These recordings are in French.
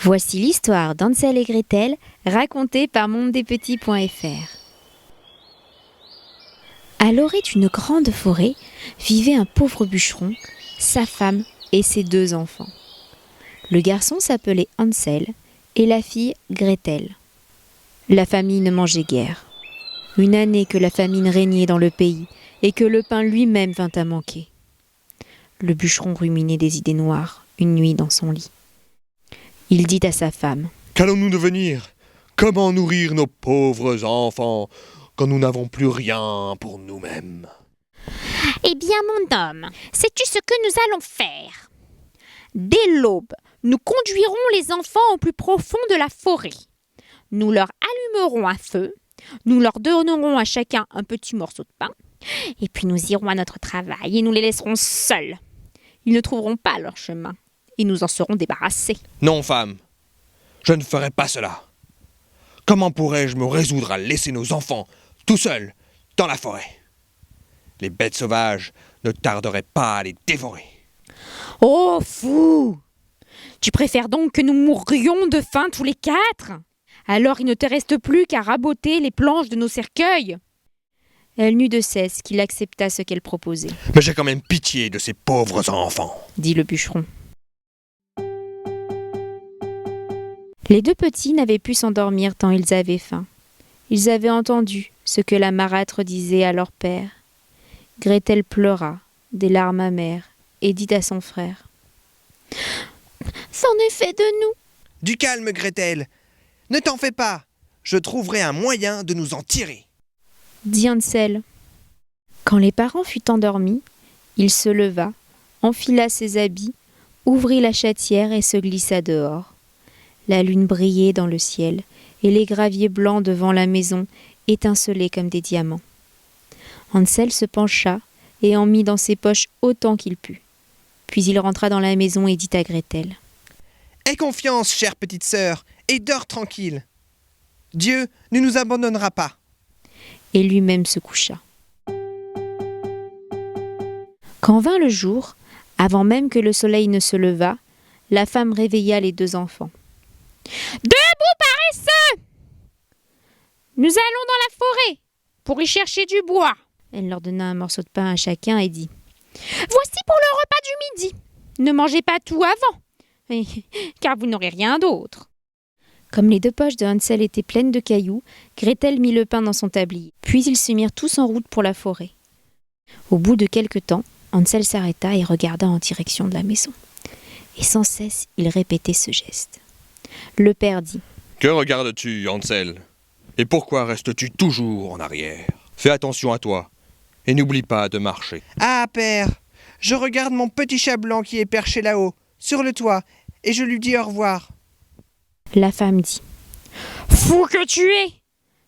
Voici l'histoire d'Hansel et Gretel, racontée par mondespetits.fr. À l'orée d'une grande forêt vivait un pauvre bûcheron, sa femme et ses 2 enfants. Le garçon s'appelait Hansel et la fille Gretel. La famille ne mangeait guère. Une année que la famine régnait dans le pays et que le pain lui-même vint à manquer. Le bûcheron ruminait des idées noires une nuit dans son lit. Il dit à sa femme : « Qu'allons-nous devenir ? Comment nourrir nos pauvres enfants quand nous n'avons plus rien pour nous-mêmes ? » « Eh bien, mon homme, sais-tu ce que nous allons faire ? Dès l'aube, nous conduirons les enfants au plus profond de la forêt. Nous leur allumerons un feu, nous leur donnerons à chacun un petit morceau de pain, et puis nous irons à notre travail et nous les laisserons seuls. Ils ne trouveront pas leur chemin, et nous en serons débarrassés. » Non, femme, je ne ferai pas cela. Comment pourrais-je me résoudre à laisser nos enfants tout seuls dans la forêt ? Les bêtes sauvages ne tarderaient pas à les dévorer. « Oh, fou ! Tu préfères donc que nous mourions de faim tous les 4 ? Alors il ne te reste plus qu'à raboter les planches de nos cercueils. » Elle n'eut de cesse qu'il accepta ce qu'elle proposait. « Mais j'ai quand même pitié de ces pauvres enfants, » dit le bûcheron. Les 2 petits n'avaient pu s'endormir tant ils avaient faim. Ils avaient entendu ce que la marâtre disait à leur père. Gretel pleura, des larmes amères, et dit à son frère : « C'en est fait de nous. » Du calme, Gretel. Ne t'en fais pas. Je trouverai un moyen de nous en tirer. Dit Hansel. Quand les parents furent endormis, il se leva, enfila ses habits, ouvrit la chatière et se glissa dehors. La lune brillait dans le ciel, et les graviers blancs devant la maison étincelaient comme des diamants. Hansel se pencha et en mit dans ses poches autant qu'il put. Puis il rentra dans la maison et dit à Gretel : « Aie confiance, chère petite sœur, et dors tranquille. Dieu ne nous abandonnera pas. » Et lui-même se coucha. Quand vint le jour, avant même que le soleil ne se levât, la femme réveilla les 2 enfants. « Debout, paresseux ! Nous allons dans la forêt pour y chercher du bois. » Elle leur donna un morceau de pain à chacun et dit : « Voici pour le repas du midi. Ne mangez pas tout avant, car vous n'aurez rien d'autre. » Comme les 2 poches de Hansel étaient pleines de cailloux, Gretel mit le pain dans son tablier. Puis ils se mirent tous en route pour la forêt. Au bout de quelque temps, Hansel s'arrêta et regarda en direction de la maison. Et sans cesse, il répétait ce geste. Le père dit : « Que regardes-tu, Hansel ? Et pourquoi restes-tu toujours en arrière ? Fais attention à toi, et n'oublie pas de marcher. » « Ah, père, je regarde mon petit chat blanc qui est perché là-haut, sur le toit, et je lui dis au revoir. » La femme dit : « Fou que tu es !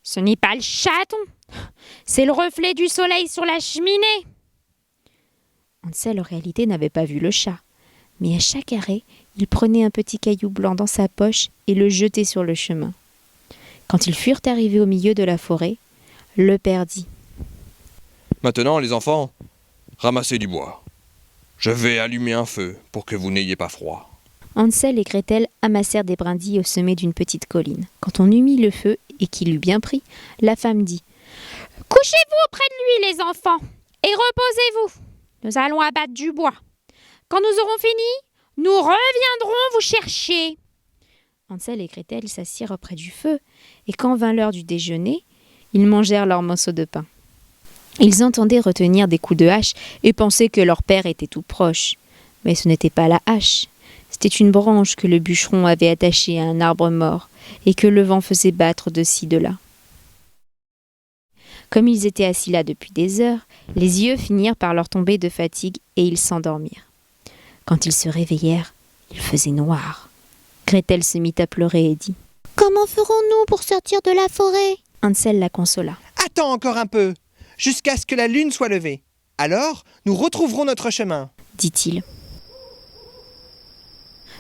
Ce n'est pas le chaton, c'est le reflet du soleil sur la cheminée. » Hansel, en réalité, n'avait pas vu le chat. Mais à chaque arrêt, il prenait un petit caillou blanc dans sa poche et le jetait sur le chemin. Quand ils furent arrivés au milieu de la forêt, le père dit : « Maintenant, les enfants, ramassez du bois. Je vais allumer un feu pour que vous n'ayez pas froid. » Hansel et Gretel amassèrent des brindilles au sommet d'une petite colline. Quand on eut mis le feu et qu'il eut bien pris, la femme dit : « Couchez-vous auprès de lui, les enfants, et reposez-vous. Nous allons abattre du bois. Quand nous aurons fini, nous reviendrons vous chercher. » Hansel et Gretel s'assirent auprès du feu, et quand vint l'heure du déjeuner, ils mangèrent leur morceau de pain. Ils entendaient retenir des coups de hache et pensaient que leur père était tout proche. Mais ce n'était pas la hache, c'était une branche que le bûcheron avait attachée à un arbre mort et que le vent faisait battre de ci, de là. Comme ils étaient assis là depuis des heures, les yeux finirent par leur tomber de fatigue et ils s'endormirent. Quand ils se réveillèrent, il faisait noir. Gretel se mit à pleurer et dit : « Comment ferons-nous pour sortir de la forêt ? » Hansel la consola. « Attends encore un peu, jusqu'à ce que la lune soit levée. Alors, nous retrouverons notre chemin. » dit-il.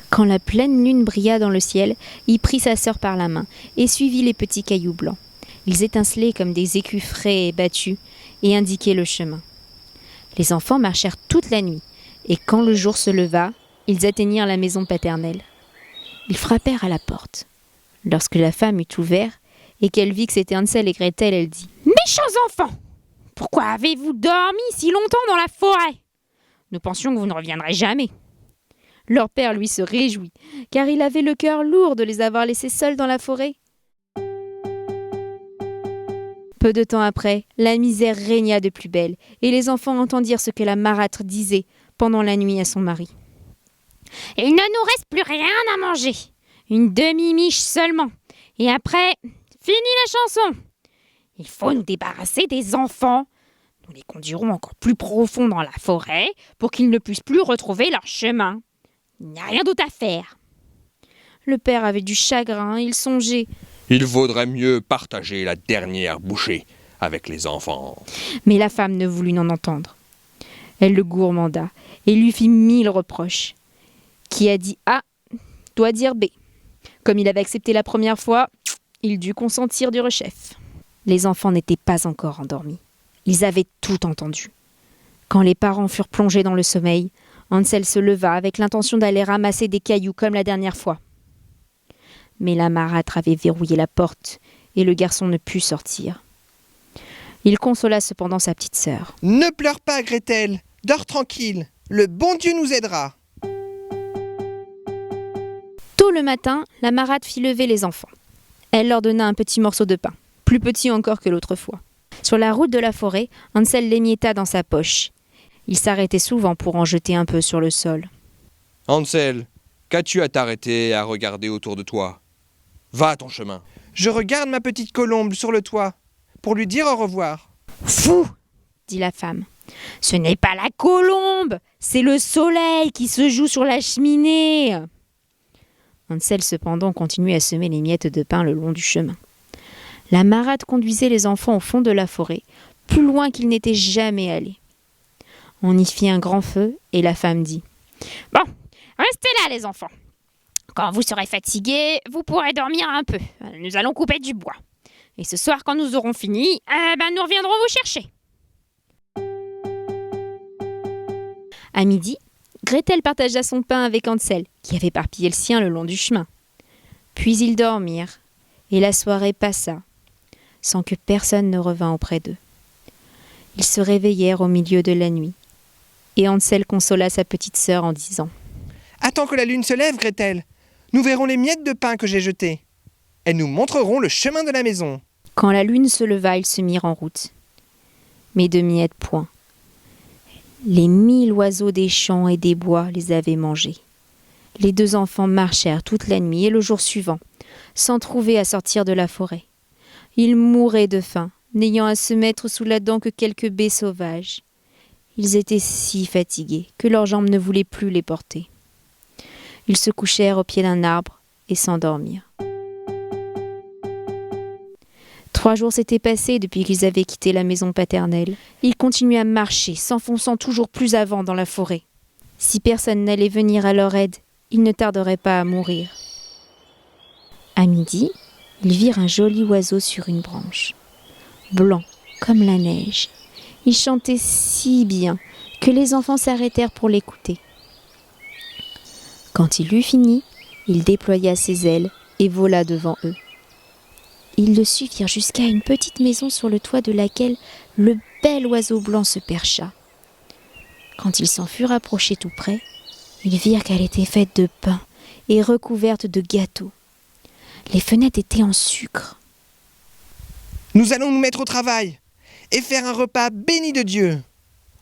Quand la pleine lune brilla dans le ciel, il prit sa sœur par la main et suivit les petits cailloux blancs. Ils étincelaient comme des écus frais et battus et indiquaient le chemin. Les enfants marchèrent toute la nuit et quand le jour se leva, ils atteignirent la maison paternelle. Ils frappèrent à la porte. Lorsque la femme eut ouvert et qu'elle vit que c'était Hansel et Gretel, elle dit « Méchants enfants! Pourquoi avez-vous dormi si longtemps dans la forêt? Nous pensions que vous ne reviendrez jamais. » Leur père, lui, se réjouit, car il avait le cœur lourd de les avoir laissés seuls dans la forêt. Peu de temps après, la misère régna de plus belle, et les enfants entendirent ce que la marâtre disait pendant la nuit à son mari. « Il ne nous reste plus rien à manger. Une demi-miche seulement. Et après, fini la chanson. Il faut nous débarrasser des enfants. Nous les conduirons encore plus profond dans la forêt pour qu'ils ne puissent plus retrouver leur chemin. Il n'y a rien d'autre à faire. » Le père avait du chagrin, il songeait. Il vaudrait mieux partager la dernière bouchée avec les enfants. Mais la femme ne voulut n'en entendre. Elle le gourmanda et lui fit 1000 reproches. Qui a dit A doit dire B. Comme il avait accepté la première fois, il dut consentir du rechef. Les enfants n'étaient pas encore endormis. Ils avaient tout entendu. Quand les parents furent plongés dans le sommeil, Hansel se leva avec l'intention d'aller ramasser des cailloux comme la dernière fois. Mais la marâtre avait verrouillé la porte et le garçon ne put sortir. Il consola cependant sa petite sœur. « Ne pleure pas, Gretel. Dors tranquille. Le bon Dieu nous aidera. » Tôt le matin, la marâtre fit lever les enfants. Elle leur donna un petit morceau de pain, plus petit encore que l'autre fois. Sur la route de la forêt, Hansel l'émietta dans sa poche. Il s'arrêtait souvent pour en jeter un peu sur le sol. « Hansel, qu'as-tu à t'arrêter et à regarder autour de toi? Va à ton chemin. »« Je regarde ma petite colombe sur le toit pour lui dire au revoir. »« Fou !» dit la femme. « Ce n'est pas la colombe, c'est le soleil qui se joue sur la cheminée. » Hansel cependant continuait à semer les miettes de pain le long du chemin. La marâtre conduisait les enfants au fond de la forêt, plus loin qu'ils n'étaient jamais allés. On y fit un grand feu et la femme dit « Bon, restez là les enfants. Quand vous serez fatigués, vous pourrez dormir un peu. Nous allons couper du bois. Et ce soir, quand nous aurons fini, nous reviendrons vous chercher. » À midi, Gretel partagea son pain avec Hansel, qui avait éparpillé le sien le long du chemin. Puis ils dormirent, et la soirée passa, sans que personne ne revint auprès d'eux. Ils se réveillèrent au milieu de la nuit, et Hansel consola sa petite sœur en disant « Attends que la lune se lève, Gretel. Nous verrons les miettes de pain que j'ai jetées. Elles nous montreront le chemin de la maison. » Quand la lune se leva, ils se mirent en route. Mais de miettes point. Les 1000 oiseaux des champs et des bois les avaient mangés. Les deux enfants marchèrent toute la nuit et le jour suivant, sans trouver à sortir de la forêt. Ils mouraient de faim, n'ayant à se mettre sous la dent que quelques baies sauvages. Ils étaient si fatigués que leurs jambes ne voulaient plus les porter. Ils se couchèrent au pied d'un arbre et s'endormirent. 3 jours s'étaient passés depuis qu'ils avaient quitté la maison paternelle. Ils continuaient à marcher, s'enfonçant toujours plus avant dans la forêt. Si personne n'allait venir à leur aide, ils ne tarderaient pas à mourir. À midi, ils virent un joli oiseau sur une branche, blanc comme la neige. Il chantait si bien que les enfants s'arrêtèrent pour l'écouter. Quand il eut fini, il déploya ses ailes et vola devant eux. Ils le suivirent jusqu'à une petite maison sur le toit de laquelle le bel oiseau blanc se percha. Quand ils s'en furent approchés tout près, ils virent qu'elle était faite de pain et recouverte de gâteaux. Les fenêtres étaient en sucre. « Nous allons nous mettre au travail et faire un repas béni de Dieu.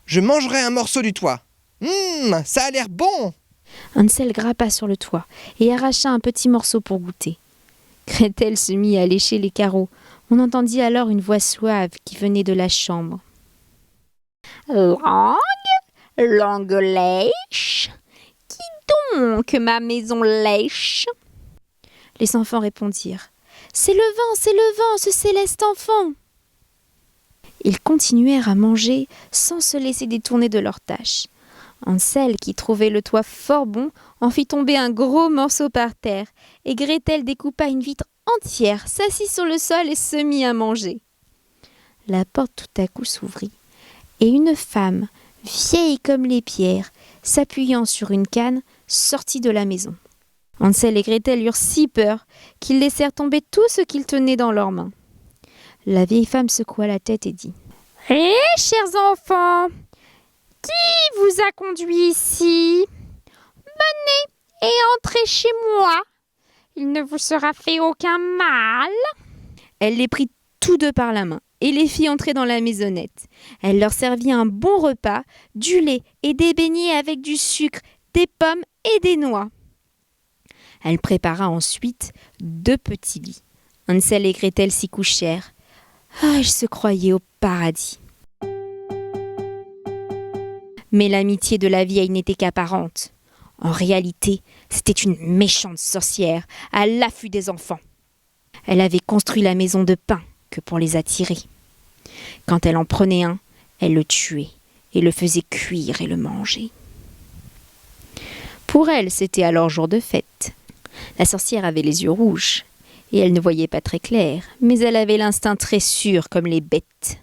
Je mangerai un morceau du toit. Ça a l'air bon !» Hansel grappa sur le toit et arracha un petit morceau pour goûter. Gretel se mit à lécher les carreaux. On entendit alors une voix suave qui venait de la chambre. « Langue lèche. Qui donc ma maison lèche ?» Les enfants répondirent « C'est le vent, ce céleste enfant !» Ils continuèrent à manger sans se laisser détourner de leurs tâches. Hansel, qui trouvait le toit fort bon, en fit tomber un gros morceau par terre, et Gretel découpa une vitre entière, s'assit sur le sol et se mit à manger. La porte tout à coup s'ouvrit, et une femme, vieille comme les pierres, s'appuyant sur une canne, sortit de la maison. Hansel et Gretel eurent si peur qu'ils laissèrent tomber tout ce qu'ils tenaient dans leurs mains. La vieille femme secoua la tête et dit « Eh, chers enfants, qui vous a conduit ici? Venez et entrez chez moi. Il ne vous sera fait aucun mal. » Elle les prit tous deux par la main et les fit entrer dans la maisonnette. Elle leur servit un bon repas, du lait et des beignets avec du sucre, des pommes et des noix. Elle prépara ensuite 2 petits lits. Hansel et Gretel s'y couchèrent. Ils se croyaient au paradis. Mais l'amitié de la vieille n'était qu'apparente. En réalité, c'était une méchante sorcière à l'affût des enfants. Elle avait construit la maison de pain que pour les attirer. Quand elle en prenait un, elle le tuait et le faisait cuire et le manger. Pour elle, c'était alors jour de fête. La sorcière avait les yeux rouges et elle ne voyait pas très clair, mais elle avait l'instinct très sûr comme les bêtes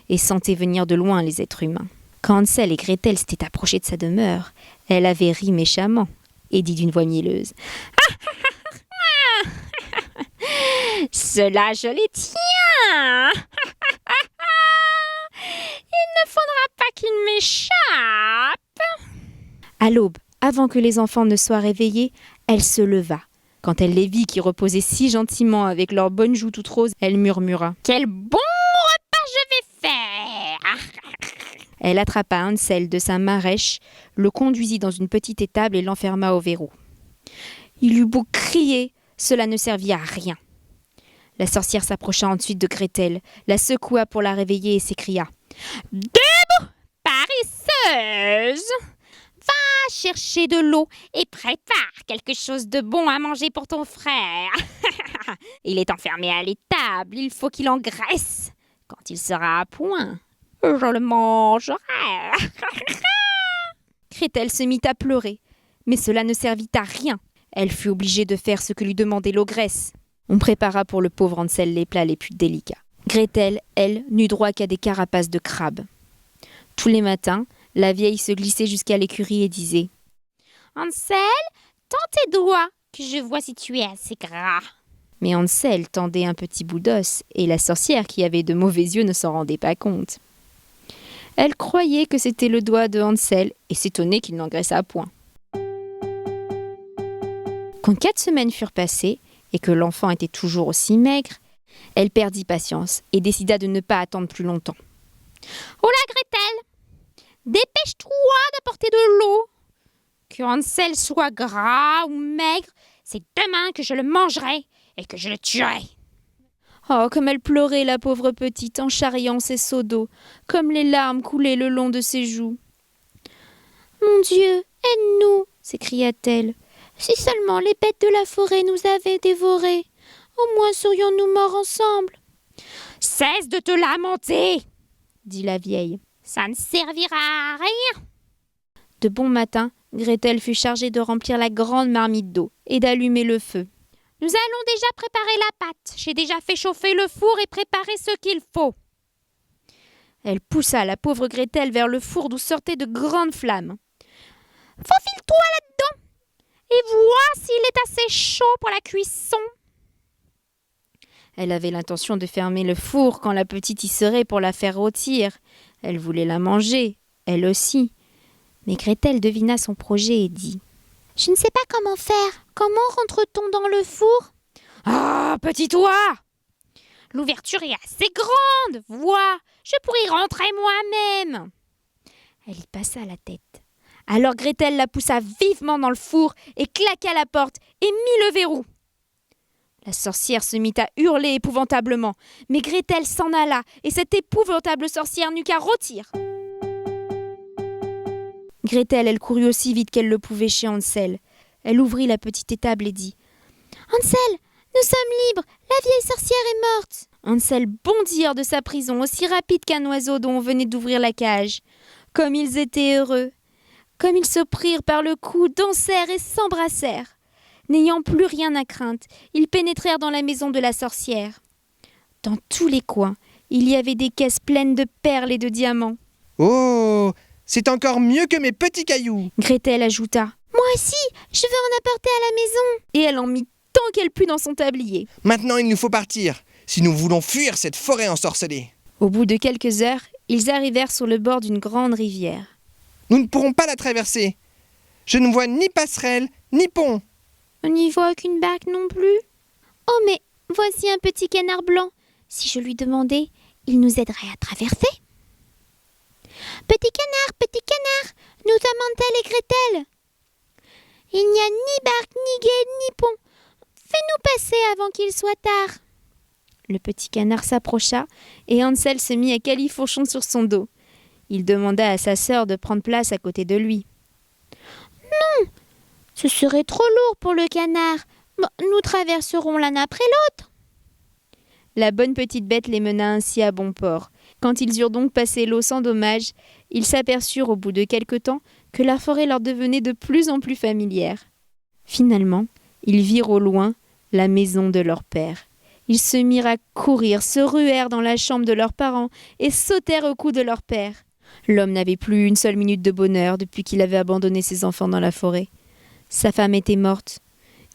et sentait venir de loin les êtres humains. Quand Hansel et Gretel s'étaient approchés de sa demeure, elle avait ri méchamment et dit d'une voix mielleuse « Cela, je les tiens. Il ne faudra pas qu'ils m'échappent. » À l'aube, avant que les enfants ne soient réveillés, elle se leva. Quand elle les vit qui reposaient si gentiment avec leurs bonnes joues toutes roses, elle murmura « Quel bon repas je vais faire. » Elle attrapa Hansel de sa main rêche, le conduisit dans une petite étable et l'enferma au verrou. Il eut beau crier, cela ne servit à rien. La sorcière s'approcha ensuite de Gretel, la secoua pour la réveiller et s'écria « Debout, paresseuse! Va chercher de l'eau et prépare quelque chose de bon à manger pour ton frère. Il est enfermé à l'étable, il faut qu'il engraisse. Quand il sera à point, je le mangerai. » Gretel se mit à pleurer, mais cela ne servit à rien. Elle fut obligée de faire ce que lui demandait l'ogresse. On prépara pour le pauvre Hansel les plats les plus délicats. Gretel, elle, n'eut droit qu'à des carapaces de crabes. Tous les matins, la vieille se glissait jusqu'à l'écurie et disait « Hansel, tends tes doigts, que je vois si tu es assez gras. » Mais Hansel tendait un petit bout d'os, et la sorcière, qui avait de mauvais yeux, ne s'en rendait pas compte. Elle croyait que c'était le doigt de Hansel, et s'étonnait qu'il n'engraissât point. Quand 4 semaines furent passées, et que l'enfant était toujours aussi maigre, elle perdit patience et décida de ne pas attendre plus longtemps. « Oh là, Gretel, dépêche-toi d'apporter de l'eau. Que Hansel soit gras ou maigre, c'est demain que je le mangerai et que je le tuerai. » Oh, comme elle pleurait, la pauvre petite, en charriant ses seaux d'eau, comme les larmes coulaient le long de ses joues. « Mon Dieu, aide-nous !» s'écria-t-elle. « Si seulement les bêtes de la forêt nous avaient dévorés, au moins serions-nous morts ensemble. » « Cesse de te lamenter, » dit la vieille. « Ça ne servira à rien. » De bon matin, Gretel fut chargée de remplir la grande marmite d'eau et d'allumer le feu. « Nous allons déjà préparer la pâte. J'ai déjà fait chauffer le four et préparé ce qu'il faut. » Elle poussa la pauvre Gretel vers le four d'où sortaient de grandes flammes. « Faufile-toi là-dedans et vois s'il est assez chaud pour la cuisson. » Elle avait l'intention de fermer le four quand la petite y serait pour la faire rôtir. Elle voulait la manger, elle aussi. Mais Gretel devina son projet et dit « Je ne sais pas comment faire. Comment rentre-t-on dans le four ? » « Ah, petit oie! L'ouverture est assez grande, vois, je pourrais y rentrer moi-même. » Elle y passa la tête. Alors Gretel la poussa vivement dans le four et claqua la porte et mit le verrou. La sorcière se mit à hurler épouvantablement, mais Gretel s'en alla et cette épouvantable sorcière n'eut qu'à rôtir. Gretel, elle courut aussi vite qu'elle le pouvait chez Hansel. Elle ouvrit la petite étable et dit « Hansel, nous sommes libres, la vieille sorcière est morte !» Hansel bondit hors de sa prison aussi rapide qu'un oiseau dont on venait d'ouvrir la cage. Comme ils étaient heureux! Comme ils se prirent par le cou, dansèrent et s'embrassèrent. N'ayant plus rien à craindre, ils pénétrèrent dans la maison de la sorcière. Dans tous les coins, il y avait des caisses pleines de perles et de diamants. Oh, c'est encore mieux que mes petits cailloux. Gretel ajouta Moi aussi, je veux en apporter à la maison. Et elle en mit tant qu'elle put dans son tablier. Maintenant, il nous faut partir, si nous voulons fuir cette forêt ensorcelée. Au bout de quelques heures, ils arrivèrent sur le bord d'une grande rivière. Nous ne pourrons pas la traverser. Je ne vois ni passerelle, ni pont. On n'y voit aucune barque non plus. Oh, mais voici un petit canard blanc. Si je lui demandais, il nous aiderait à traverser. Petit canard, nous sommes Hansel et Gretel. Il n'y a ni barque, ni gué, ni pont. Fais-nous passer avant qu'il soit tard. Le petit canard s'approcha et Hansel se mit à califourchon sur son dos. Il demanda à sa sœur de prendre place à côté de lui. Non, ce serait trop lourd pour le canard. Bon, nous traverserons l'un après l'autre. La bonne petite bête les mena ainsi à bon port. Quand ils eurent donc passé l'eau sans dommage, ils s'aperçurent au bout de quelque temps que la forêt leur devenait de plus en plus familière. Finalement, ils virent au loin la maison de leur père. Ils se mirent à courir, se ruèrent dans la chambre de leurs parents et sautèrent au cou de leur père. L'homme n'avait plus une seule minute de bonheur depuis qu'il avait abandonné ses enfants dans la forêt. Sa femme était morte.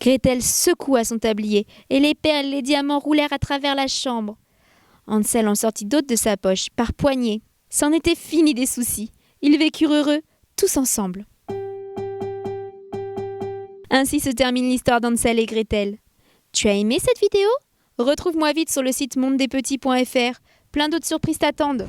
Gretel secoua son tablier et les perles et les diamants roulèrent à travers la chambre. Hansel en sortit d'autres de sa poche, par poignées. C'en était fini des soucis. Ils vécurent heureux, tous ensemble. Ainsi se termine l'histoire d'Hansel et Gretel. Tu as aimé cette vidéo ? Retrouve-moi vite sur le site mondedespetits.fr. Plein d'autres surprises t'attendent.